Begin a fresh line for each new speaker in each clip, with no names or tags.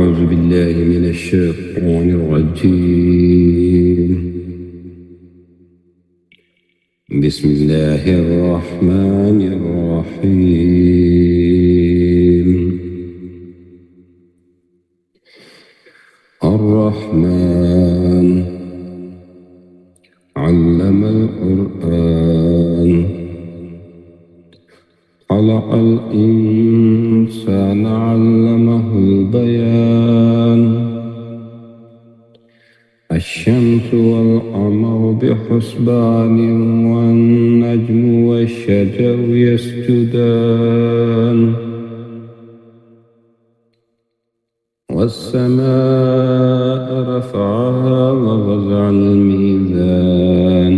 أعوذ بالله من الشيطان الرجيم. بسم الله الرحمن الرحيم. الرحمن علم القرآن خلق الإنسان علمه البيان. الشمس والقمر بحسبان والنجم والشجر يسجدان والسماء رفعها ووضع الميزان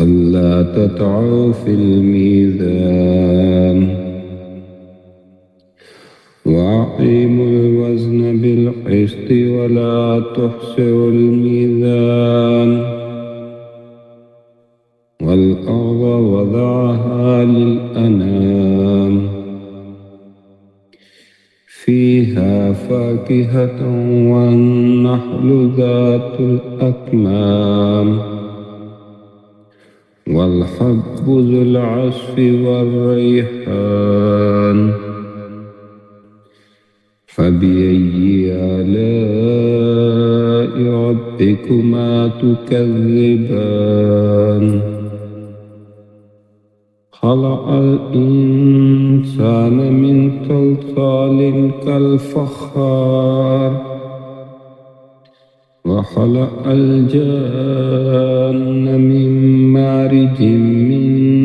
ألا تطغوا في الميزان وأقيموا الوزن بالقسط ولا تخسروا الميزان والأرض وضعها للأنام فيها فاكهة والنخل ذات الأكمام والحب ذو العصف والريحان. فبأي آلاء ربكما تكذبان خلق الإنسان من صلصال كالفخار وخلق الجان من مارج من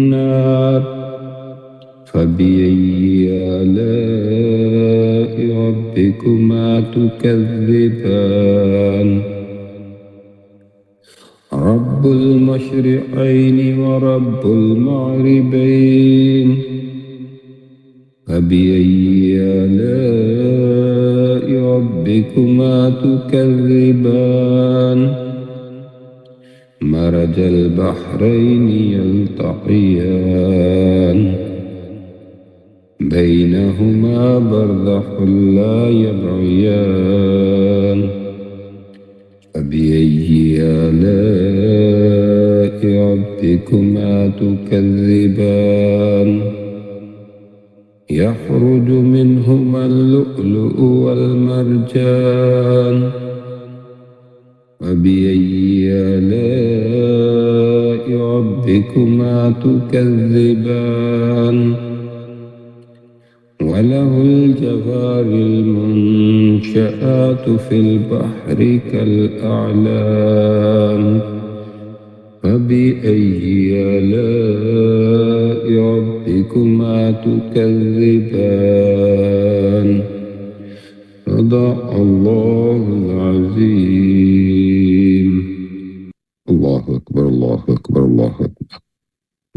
نار. فبأي آلاء ربكما تكذبان رب المشرقين ورب المغربين. فبأي آلاء ربكما تكذبان مرج البحرين يلتقيان بينهما برزخ لا يبغيان. فبأي آلاء ربكما تكذبان يخرج منهما اللؤلؤ والمرجان. فبأي آلاء ربكما تكذبان وله الجوار المنشآت في البحر كالأعلام. فبأي آلاء ربكما تكذبان صدق الله العظيم. الله أكبر الله أكبر الله أكبر.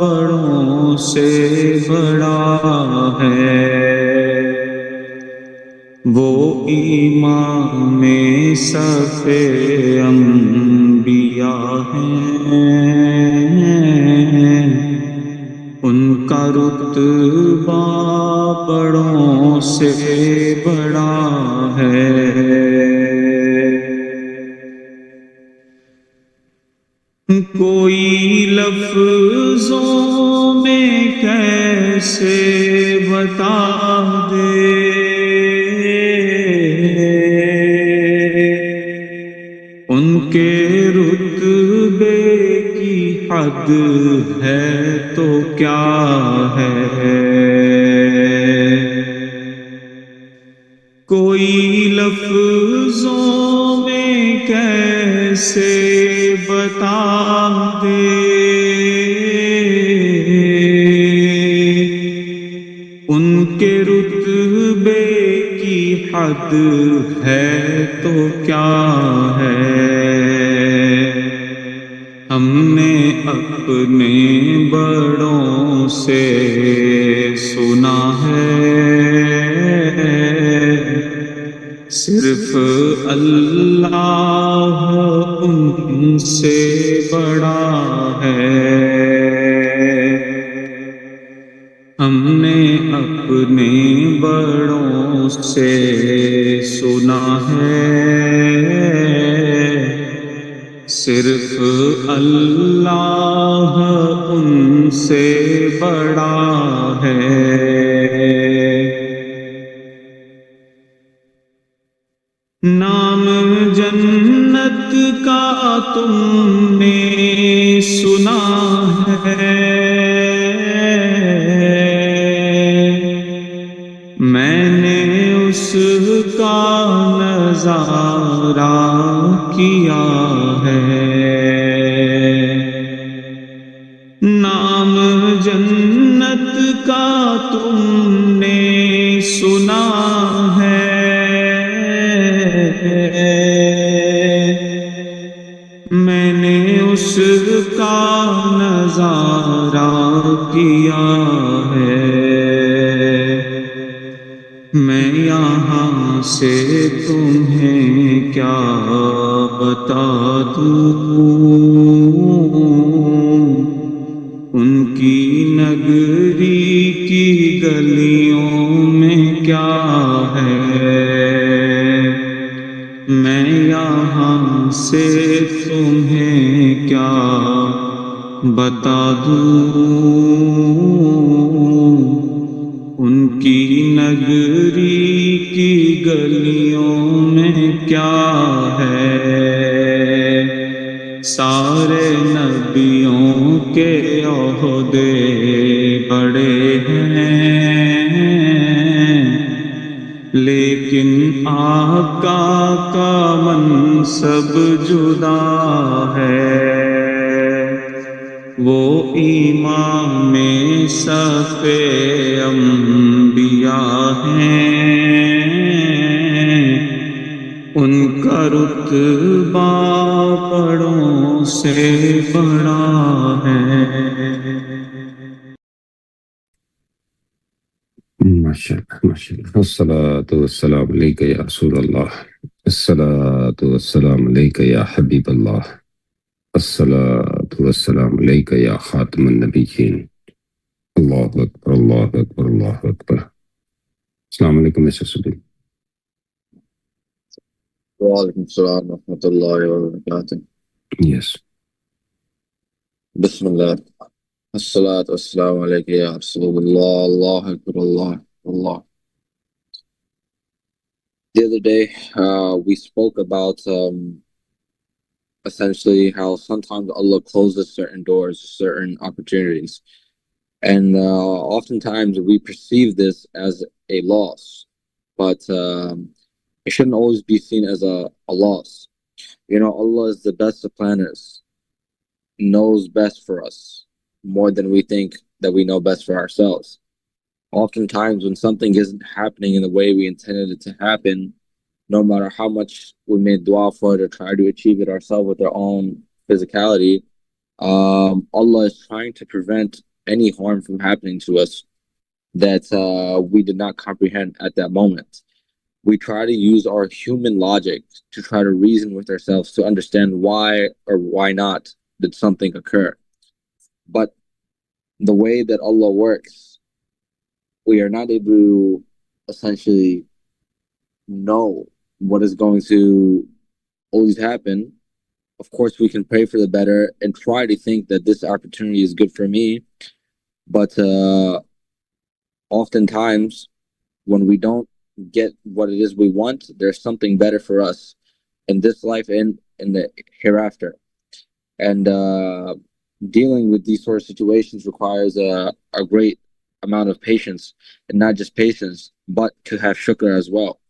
بڑوں سے بڑا ہے، وہ امام صف انبیاء ہیں، ان کا رتبہ بڑوں سے بڑا ہے۔ کوئی لفظوں میں کیسے بتا دے ان کے رتبے کی حد ہے تو کیا ہے، کوئی لفظوں میں کیسے بتا دے ان کے رتبے کی حد ہے تو کیا ہے۔ ہم نے اپنے بڑوں سے سنا ہے، صرف اللہ ان سے بڑا ہے۔ ہم نے اپنے بڑوں سے سنا ہے، صرف اللہ ان سے بڑا ہے۔ نام جنت کا تم نے سنا ہے، میں نے اس کا نظارہ کیا ہے۔ نام جنت کا تم نے سنا ہے، میں نے اس کا نظارہ کیا ہے۔ میں یہاں سے تمہیں کیا بتا دوں، ان کی نگری کی گلیوں میں کیا ہے، میں یہاں سے تمہیں کیا بتا دوں، ان کی نگری کی گلیوں میں کیا ہے۔ سارے نبیوں کے عہدے بڑے ہیں، لیکن آقا کا منصب جدا ہے، وہ امام صف انبیاء ہیں، ان کا رتبہ بڑوں سے بڑا ہے۔
ماشاءاللہ ماشاءاللہ، الصلاۃ والسلام علیک یا رسول اللہ، الصلاۃ والسلام علیک یا حبیب اللہ، الصلاۃ والسلام علیک یا خاتم النبیین۔ اللہ اکبر اللہ اکبر اللہ اکبر۔ السلام علیکم مسٹر سبیل۔
وعلیکم السلام ورحمۃ اللہ وبرکاتہ۔
یس۔
بسم اللہ، الصلاۃ والسلام علیکم یا رسول اللہ، اللہ اکبر اللہ اللہ۔ The other day we spoke about essentially how sometimes Allah closes certain doors, certain opportunities, and oftentimes we perceive this as a loss, but it shouldn't always be seen as a loss. You know, Allah is the best of planners, knows best for us more than we think that we know best for ourselves. Oftentimes when something isn't happening in the way we intended it to happen, no matter how much we may dua for it or try to achieve it ourselves with our own physicality, Allah is trying to prevent any harm from happening to us that we did not comprehend at that moment. We try to use our human logic to try to reason with ourselves to understand why or why not did something occur. But the way that Allah works, we are not able to essentially know what is going to always happen. Of course, we can pray for the better and try to think that this opportunity is good for me. But oftentimes, when we don't get what it is we want, there's something better for us in this life and in the hereafter. And dealing with these sort of situations requires a great amount of patience, and not just patience, but to have shukr as well.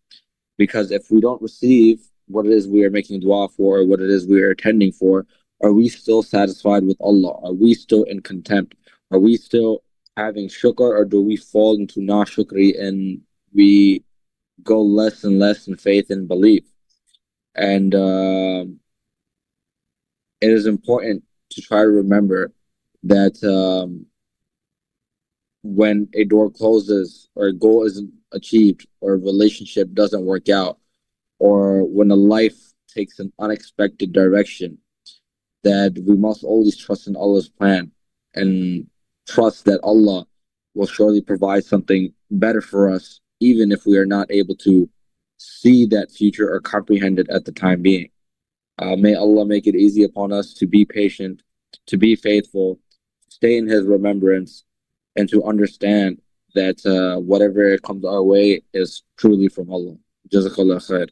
Because if we don't receive what it is we are making dua for, or what it is we are attending for, are we still satisfied with Allah? Are we still in contempt? Are we still having shukr, or do we fall into na-shukri and we go less and less in faith and belief? And it is important to try to remember that when a door closes, or a goal isn't achieved, or a relationship doesn't work out, or when a life takes an unexpected direction, that we must always trust in Allah's plan and trust that Allah will surely provide something better for us, even if we are not able to see that future or comprehend it at the time being. May Allah make it easy upon us to be patient, to be faithful, stay in His remembrance, and to understand that whatever comes our way is truly from Allah. Jazakallah khair.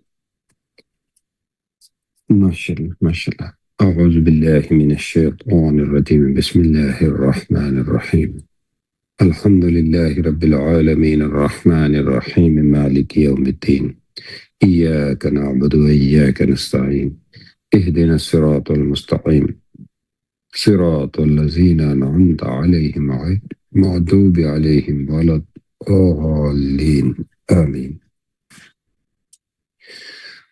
MashaAllah, MashaAllah. أعوذ بالله من الشيطان الرجيم. بسم الله الرحمن الرحيم. الحمد لله رب العالمين الرحمن الرحيم مالك يوم الدين. إياك نعبد وإياك نستعين. اهدنا الصراط المستقيم صراط الذين أنعمت عليهم غير المغضوب عليهم ولا الضالين آمين.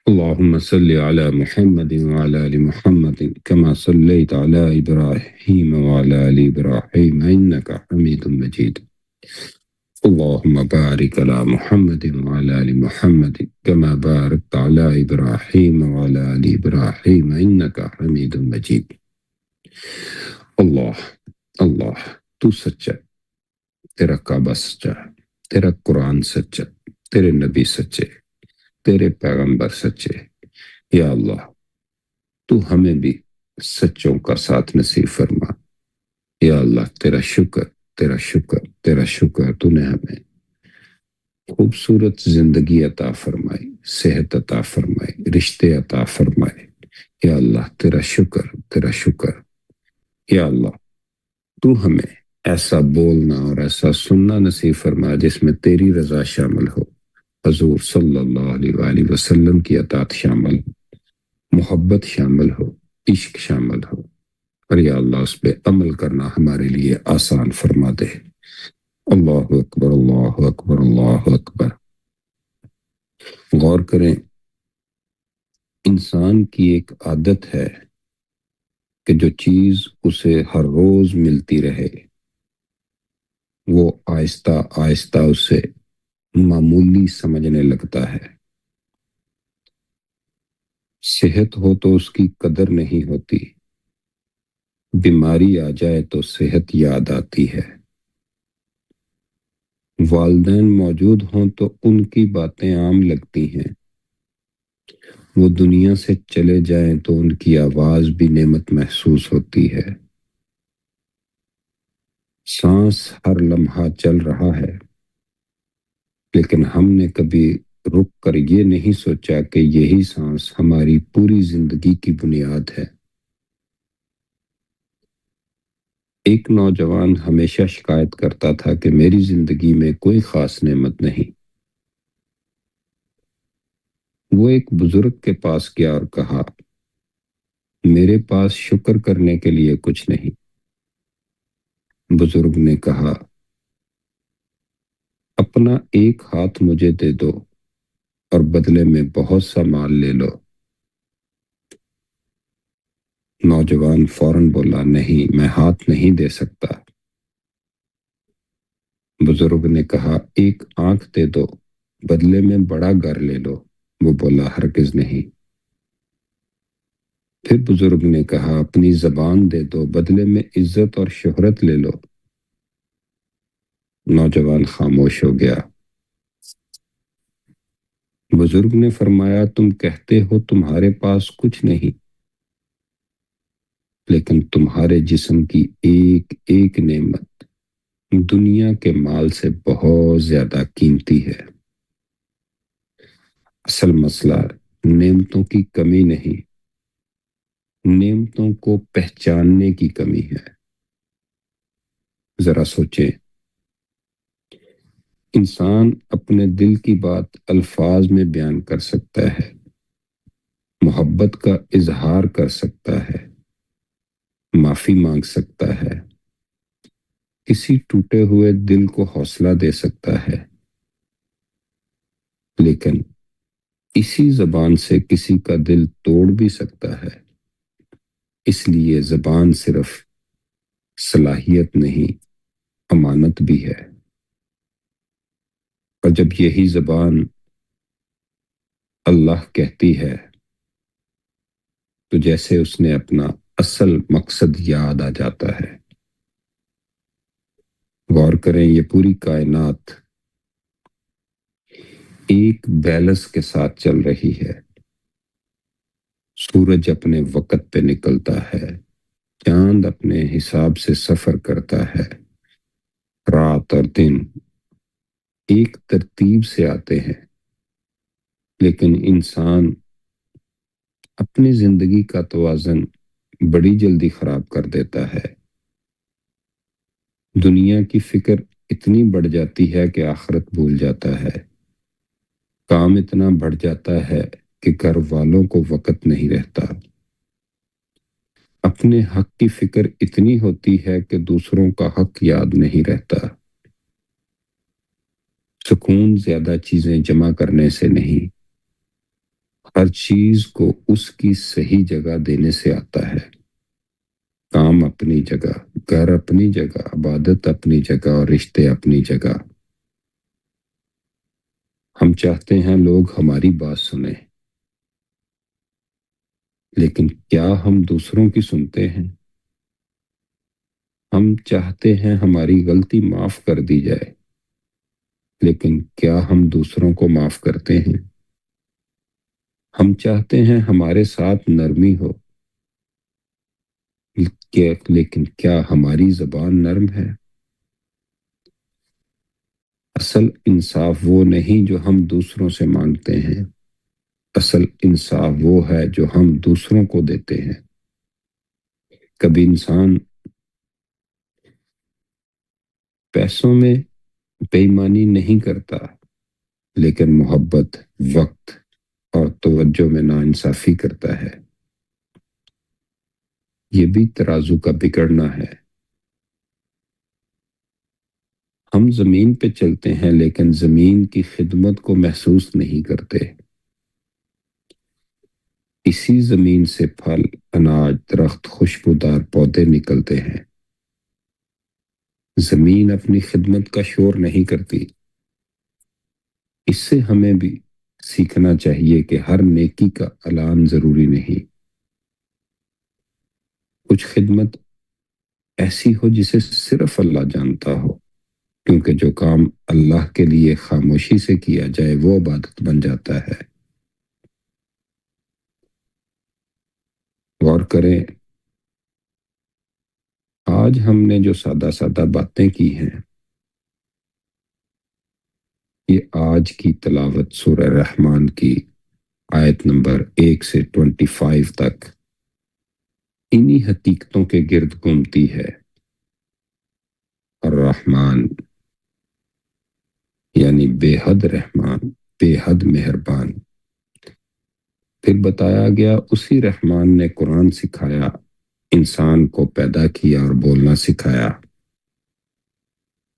اللهم صل على محمد وعلى آل محمد كما صليت على إبراهيم وعلى آل إبراهيم إنك حميد مجيد. اللهم بارك على محمد وعلى آل محمد كما باركت على إبراهيم وعلى آل إبراهيم إنك حميد مجيد. اللہ اللہ تو سچا، تیرا کعبہ سچا، تیرا قرآن سچا، تیرے نبی سچے، تیرے پیغمبر سچے. یا اللہ تو ہمیں بھی سچوں کا ساتھ نصیب فرما. یا اللہ تیرا شکر، تیرا شکر، تیرا شکر، تو نے ہمیں خوبصورت زندگی عطا فرمائی، صحت عطا فرمائی، رشتے عطا فرمائے. یا اللہ تیرا شکر، تیرا شکر. یا اللہ تو ہمیں ایسا بولنا اور ایسا سننا نصیب فرما جس میں تیری رضا شامل ہو، حضور صلی اللہ علیہ وآلہ وسلم کی اطاعت شامل ہو، محبت شامل ہو، عشق شامل ہو. اور یا اللہ اس پہ عمل کرنا ہمارے لیے آسان فرما دے. اللہ اکبر، اللہ اکبر، اللہ اکبر. غور کریں، انسان کی ایک عادت ہے کہ جو چیز اسے ہر روز ملتی رہے وہ آہستہ آہستہ اسے معمولی سمجھنے لگتا ہے. صحت ہو تو اس کی قدر نہیں ہوتی، بیماری آ جائے تو صحت یاد آتی ہے. والدین موجود ہوں تو ان کی باتیں عام لگتی ہیں، وہ دنیا سے چلے جائیں تو ان کی آواز بھی نعمت محسوس ہوتی ہے. سانس ہر لمحہ چل رہا ہے، لیکن ہم نے کبھی رک کر یہ نہیں سوچا کہ یہی سانس ہماری پوری زندگی کی بنیاد ہے. ایک نوجوان ہمیشہ شکایت کرتا تھا کہ میری زندگی میں کوئی خاص نعمت نہیں. وہ ایک بزرگ کے پاس گیا اور کہا، میرے پاس شکر کرنے کے لیے کچھ نہیں. بزرگ نے کہا، اپنا ایک ہاتھ مجھے دے دو اور بدلے میں بہت سا مال لے لو. نوجوان فوراً بولا نہیں میں ہاتھ نہیں دے سکتا۔ بزرگ نے کہا ایک آنکھ دے دو بدلے میں بڑا گھر لے لو۔ وہ بولا ہرگز نہیں۔ پھر بزرگ نے کہا اپنی زبان دے دو بدلے میں عزت اور شہرت لے لو۔ نوجوان خاموش ہو گیا۔ بزرگ نے فرمایا تم کہتے ہو تمہارے پاس کچھ نہیں، لیکن تمہارے جسم کی ایک ایک نعمت دنیا کے مال سے بہت زیادہ قیمتی ہے۔ اصل مسئلہ نعمتوں کی کمی نہیں، نعمتوں کو پہچاننے کی کمی ہے۔ ذرا سوچیں، انسان اپنے دل کی بات الفاظ میں بیان کر سکتا ہے، محبت کا اظہار کر سکتا ہے، معافی مانگ سکتا ہے، کسی ٹوٹے ہوئے دل کو حوصلہ دے سکتا ہے، لیکن اسی زبان سے کسی کا دل توڑ بھی سکتا ہے۔ اس لیے زبان صرف صلاحیت نہیں، امانت بھی ہے۔ اور جب یہی زبان اللہ کہتی ہے تو جیسے اس نے اپنا اصل مقصد یاد آ جاتا ہے۔ غور کریں، یہ پوری کائنات ایک بیلنس کے ساتھ چل رہی ہے۔ سورج اپنے وقت پہ نکلتا ہے، چاند اپنے حساب سے سفر کرتا ہے، رات اور دن ایک ترتیب سے آتے ہیں، لیکن انسان اپنی زندگی کا توازن بڑی جلدی خراب کر دیتا ہے۔ دنیا کی فکر اتنی بڑھ جاتی ہے کہ آخرت بھول جاتا ہے، کام اتنا بڑھ جاتا ہے کہ گھر والوں کو وقت نہیں رہتا، اپنے حق کی فکر اتنی ہوتی ہے کہ دوسروں کا حق یاد نہیں رہتا۔ سکون زیادہ چیزیں جمع کرنے سے نہیں، ہر چیز کو اس کی صحیح جگہ دینے سے آتا ہے۔ کام اپنی جگہ، گھر اپنی جگہ، عبادت اپنی جگہ اور رشتے اپنی جگہ۔ ہم چاہتے ہیں لوگ ہماری بات سنیں، لیکن کیا ہم دوسروں کی سنتے ہیں؟ ہم چاہتے ہیں ہماری غلطی معاف کر دی جائے، لیکن کیا ہم دوسروں کو معاف کرتے ہیں؟ ہم چاہتے ہیں ہمارے ساتھ نرمی ہو، لیکن کیا ہماری زبان نرم ہے؟ اصل انصاف وہ نہیں جو ہم دوسروں سے مانگتے ہیں، اصل انصاف وہ ہے جو ہم دوسروں کو دیتے ہیں۔ کبھی انسان پیسوں میں بے ایمانی نہیں کرتا، لیکن محبت، وقت اور توجہ میں ناانصافی کرتا ہے۔ یہ بھی ترازو کا بگڑنا ہے۔ ہم زمین پہ چلتے ہیں لیکن زمین کی خدمت کو محسوس نہیں کرتے۔ اسی زمین سے پھل، اناج، درخت، خوشبودار پودے نکلتے ہیں۔ زمین اپنی خدمت کا شور نہیں کرتی۔ اس سے ہمیں بھی سیکھنا چاہیے کہ ہر نیکی کا اعلان ضروری نہیں۔ کچھ خدمت ایسی ہو جسے صرف اللہ جانتا ہو، کیونکہ جو کام اللہ کے لیے خاموشی سے کیا جائے وہ عبادت بن جاتا ہے۔ غور کریں، آج ہم نے جو سادہ سادہ باتیں کی ہیں، یہ آج کی تلاوت سورہ رحمان کی آیت نمبر 1 سے 25 تک انہی حقیقتوں کے گرد گھومتی ہے۔ الرحمن یعنی بے حد رحمان، بے حد مہربان۔ پھر بتایا گیا اسی رحمان نے قرآن سکھایا، انسان کو پیدا کیا اور بولنا سکھایا۔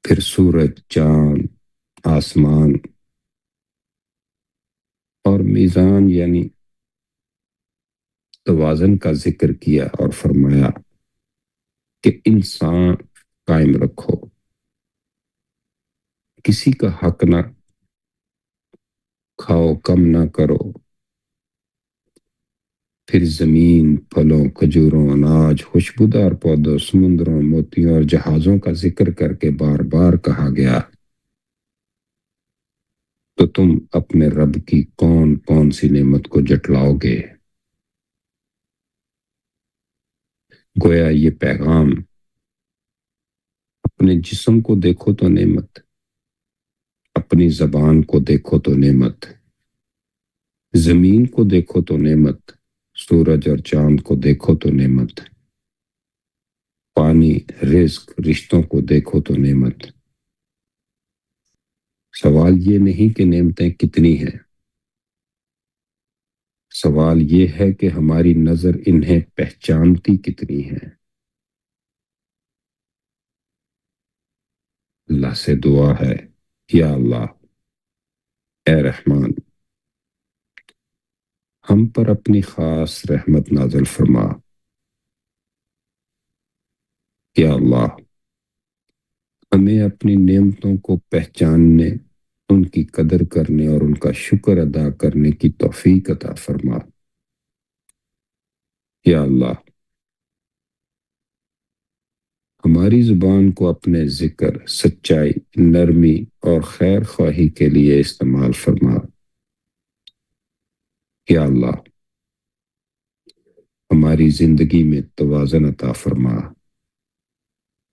پھر سورج، چاند، آسمان اور میزان یعنی توازن کا ذکر کیا اور فرمایا کہ انسان قائم رکھو، کسی کا حق نہ کھاؤ، کم نہ کرو. پھر زمین، پھلوں، کھجوروں، اناج، خوشبودار پودوں، سمندروں، موتیوں اور جہازوں کا ذکر کر کے بار بار کہا گیا تو تم اپنے رب کی کون کون سی نعمت کو جٹلاؤ گے؟ گویا یہ پیغام اپنے جسم کو دیکھو تو نعمت، اپنی زبان کو دیکھو تو نعمت، زمین کو دیکھو تو نعمت، سورج اور چاند کو دیکھو تو نعمت، پانی، رزق، رشتوں کو دیکھو تو نعمت. سوال یہ نہیں کہ نعمتیں کتنی ہیں، سوال یہ ہے کہ ہماری نظر انہیں پہچانتی کتنی ہے. اللہ سے دعا ہے، یا اللہ، اے رحمان، ہم پر اپنی خاص رحمت نازل فرما. یا اللہ، ہمیں اپنی نعمتوں کو پہچاننے، ان کی قدر کرنے اور ان کا شکر ادا کرنے کی توفیق عطا فرما. یا اللہ، ہماری زبان کو اپنے ذکر، سچائی، نرمی اور خیر خواہی کے لیے استعمال فرما. یا اللہ، ہماری زندگی میں توازن عطا فرما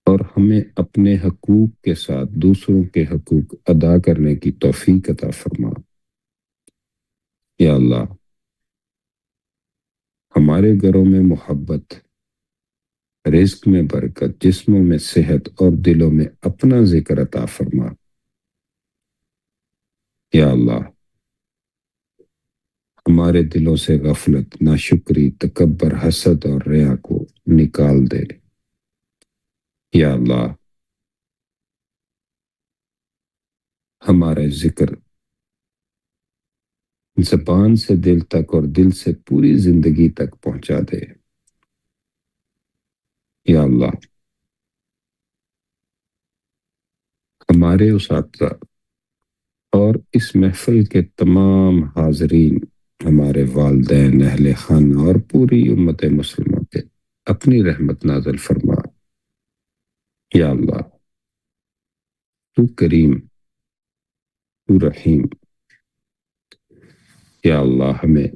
اور ہمیں اپنے حقوق کے ساتھ دوسروں کے حقوق ادا کرنے کی توفیق عطا فرما. یا اللہ، ہمارے گھروں میں محبت، رزق میں برکت، جسموں میں صحت اور دلوں میں اپنا ذکر عطا فرما. یا اللہ، ہمارے دلوں سے غفلت، ناشکری، تکبر، حسد اور ریا کو نکال دے. یا اللہ، ہمارے ذکر زبان سے دل تک اور دل سے پوری زندگی تک پہنچا دے. یا اللہ، ہمارے اساتذہ اور اس محفل کے تمام حاضرین، ہمارے والدین، اہل خانہ اور پوری امت مسلمہ پہ اپنی رحمت نازل فرما. یا اللہ، تو کریم، تو رحیم. یا اللہ، ہمیں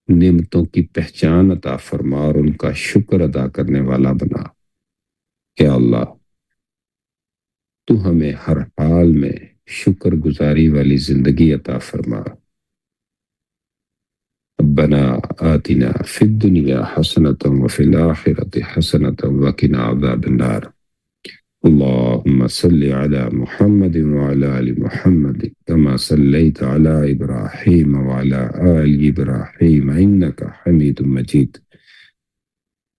نعمتوں کی پہچان عطا فرما اور ان کا شکر ادا کرنے والا بنا. یا اللہ، تو ہمیں ہر حال میں شکر گزاری والی زندگی عطا فرما. ربنا آتنا فی الدنیا حسنۃ وفی الآخرۃ حسنۃ وقنا عذاب النار. اللهم صل على محمد وعلى آل محمد كما صليت على إبراهيم وعلى آل إبراهيم إنك حميد مجيد.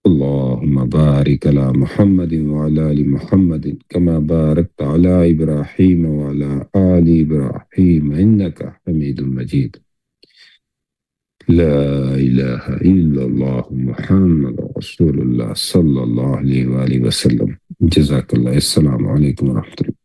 اللهم بارك على محمد وعلى آل محمد كما باركت على إبراهيم وعلى آل إبراهيم إنك حميد مجيد. لا إله إلا الله محمد رسول الله صلى الله عليه وآله وسلم. جزاك الله. السلام عليكم ورحمة الله.